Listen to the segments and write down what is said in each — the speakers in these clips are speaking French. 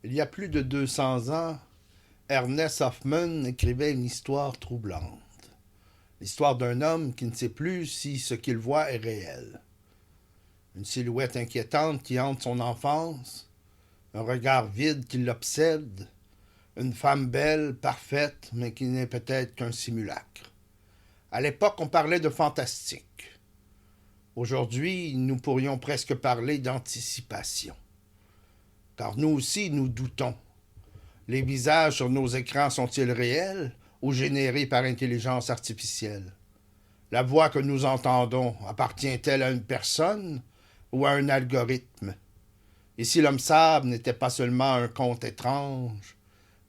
Il y a plus de 200 ans, Ernest Hoffmann écrivait une histoire troublante. L'histoire d'un homme qui ne sait plus si ce qu'il voit est réel. Une silhouette inquiétante qui hante son enfance, un regard vide qui l'obsède, une femme belle, parfaite, mais qui n'est peut-être qu'un simulacre. À l'époque, on parlait de fantastique. Aujourd'hui, nous pourrions presque parler d'anticipation. Car nous aussi, nous doutons. Les visages sur nos écrans sont-ils réels ou générés par intelligence artificielle? La voix que nous entendons appartient-elle à une personne ou à un algorithme? Et si l'homme sable n'était pas seulement un conte étrange,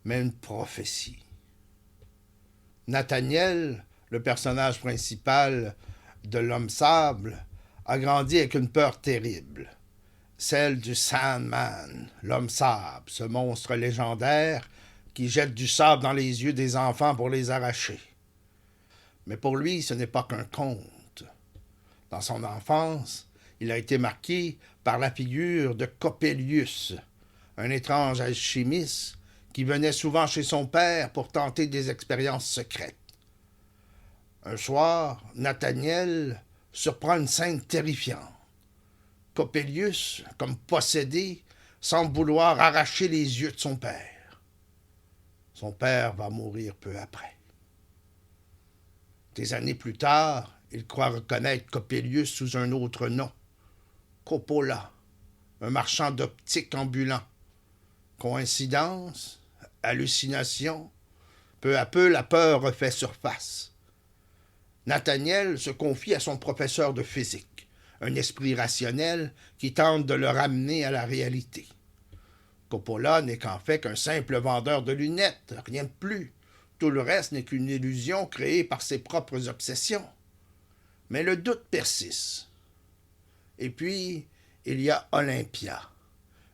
mais une prophétie? Nathaniel, le personnage principal de l'homme sable, a grandi avec une peur terrible, celle du Sandman, l'homme sable, ce monstre légendaire qui jette du sable dans les yeux des enfants pour les arracher. Mais pour lui, ce n'est pas qu'un conte. Dans son enfance, il a été marqué par la figure de Coppelius, un étrange alchimiste qui venait souvent chez son père pour tenter des expériences secrètes. Un soir, Nathaniel surprend une scène terrifiante. Coppelius, comme possédé, semble vouloir arracher les yeux de son père. Son père va mourir peu après. Des années plus tard, il croit reconnaître Coppelius sous un autre nom, Coppola, un marchand d'optique ambulant. Coïncidence, hallucination, peu à peu la peur refait surface. Nathaniel se confie à son professeur de physique, un esprit rationnel qui tente de le ramener à la réalité. Coppola n'est qu'en fait qu'un simple vendeur de lunettes, rien de plus. Tout le reste n'est qu'une illusion créée par ses propres obsessions. Mais le doute persiste. Et puis, il y a Olympia,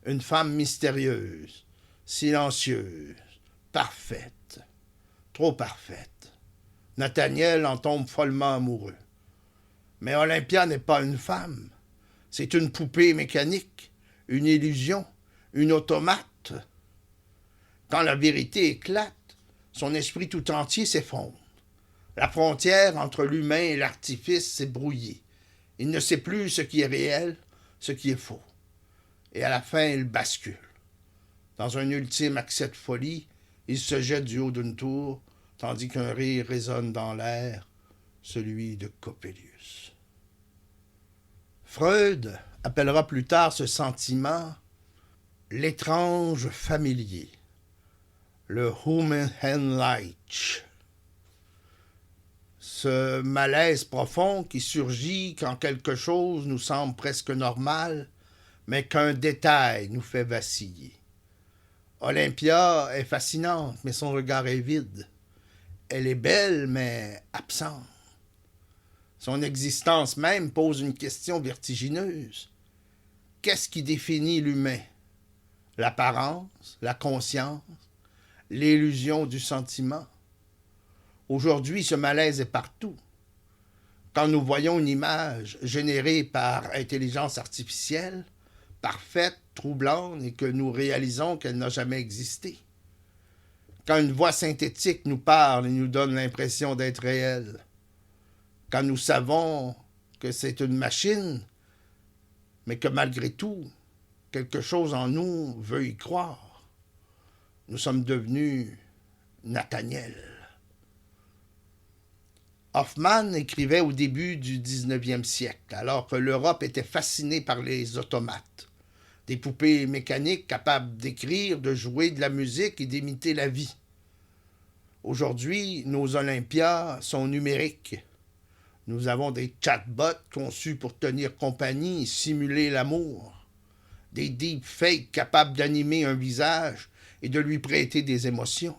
une femme mystérieuse, silencieuse, parfaite, trop parfaite. Nathaniel en tombe follement amoureux. Mais Olympia n'est pas une femme. C'est une poupée mécanique, une illusion, une automate. Quand la vérité éclate, son esprit tout entier s'effondre. La frontière entre l'humain et l'artifice s'est brouillée. Il ne sait plus ce qui est réel, ce qui est faux. Et à la fin, il bascule. Dans un ultime accès de folie, il se jette du haut d'une tour, tandis qu'un rire résonne dans l'air, celui de Coppelius. Freud appellera plus tard ce sentiment l'étrange familier, le Unheimlich. Ce malaise profond qui surgit quand quelque chose nous semble presque normal, mais qu'un détail nous fait vaciller. Olympia est fascinante, mais son regard est vide. Elle est belle, mais absente. Son existence même pose une question vertigineuse. Qu'est-ce qui définit l'humain? L'apparence, la conscience, l'illusion du sentiment? Aujourd'hui, ce malaise est partout. Quand nous voyons une image générée par intelligence artificielle, parfaite, troublante, et que nous réalisons qu'elle n'a jamais existé. Quand une voix synthétique nous parle et nous donne l'impression d'être réelle. Quand nous savons que c'est une machine, mais que malgré tout, quelque chose en nous veut y croire. Nous sommes devenus Nathaniel. Hoffmann écrivait au début du 19e siècle, alors que l'Europe était fascinée par les automates, des poupées mécaniques capables d'écrire, de jouer de la musique et d'imiter la vie. Aujourd'hui, nos Olympias sont numériques. Nous avons des chatbots conçus pour tenir compagnie et simuler l'amour. Des deepfakes capables d'animer un visage et de lui prêter des émotions.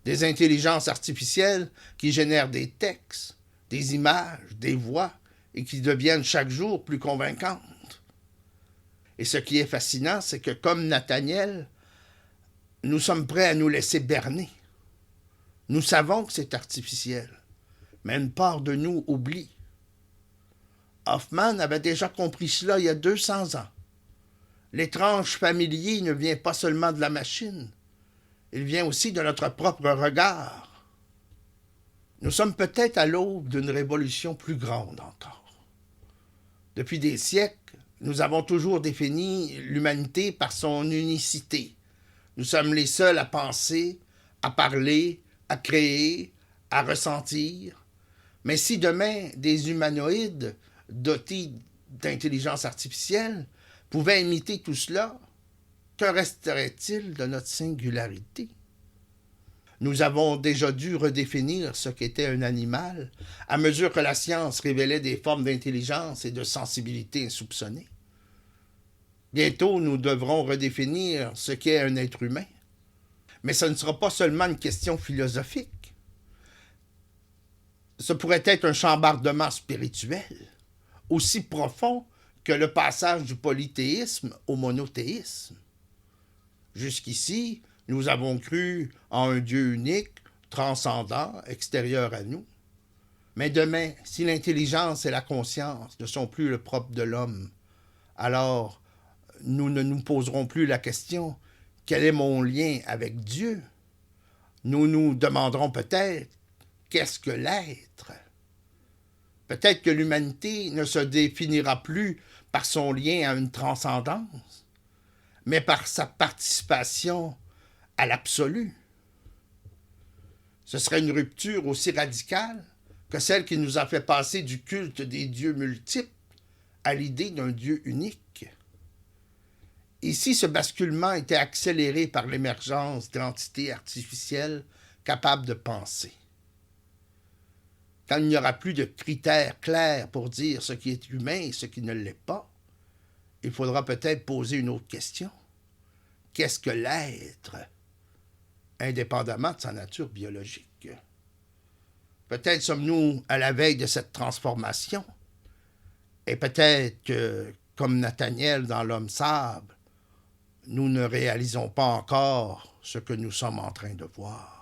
Des intelligences artificielles qui génèrent des textes, des images, des voix et qui deviennent chaque jour plus convaincantes. Et ce qui est fascinant, c'est que comme Nathaniel, nous sommes prêts à nous laisser berner. Nous savons que c'est artificiel, mais une part de nous oublie. Hoffmann avait déjà compris cela il y a 200 ans. L'étrange familier ne vient pas seulement de la machine, il vient aussi de notre propre regard. Nous sommes peut-être à l'aube d'une révolution plus grande encore. Depuis des siècles, nous avons toujours défini l'humanité par son unicité. Nous sommes les seuls à penser, à parler, à créer, à ressentir. Mais si demain, des humanoïdes dotés d'intelligence artificielle pouvaient imiter tout cela, que resterait-il de notre singularité? Nous avons déjà dû redéfinir ce qu'était un animal à mesure que la science révélait des formes d'intelligence et de sensibilité insoupçonnées. Bientôt, nous devrons redéfinir ce qu'est un être humain. Mais ce ne sera pas seulement une question philosophique. Ce pourrait être un chambardement spirituel, aussi profond que le passage du polythéisme au monothéisme. Jusqu'ici, nous avons cru en un Dieu unique, transcendant, extérieur à nous. Mais demain, si l'intelligence et la conscience ne sont plus le propre de l'homme, alors nous ne nous poserons plus la question « Quel est mon lien avec Dieu ?» Nous nous demanderons peut-être « Qu'est-ce que l'être ?» Peut-être que l'humanité ne se définira plus par son lien à une transcendance, mais par sa participation à l'absolu. Ce serait une rupture aussi radicale que celle qui nous a fait passer du culte des dieux multiples à l'idée d'un Dieu unique. Ici, ce basculement était accéléré par l'émergence d'entités artificielles capables de penser. Quand il n'y aura plus de critères clairs pour dire ce qui est humain et ce qui ne l'est pas, il faudra peut-être poser une autre question. Qu'est-ce que l'être, indépendamment de sa nature biologique? Peut-être sommes-nous à la veille de cette transformation, et peut-être que, comme Nathaniel dans l'Homme sable, nous ne réalisons pas encore ce que nous sommes en train de voir.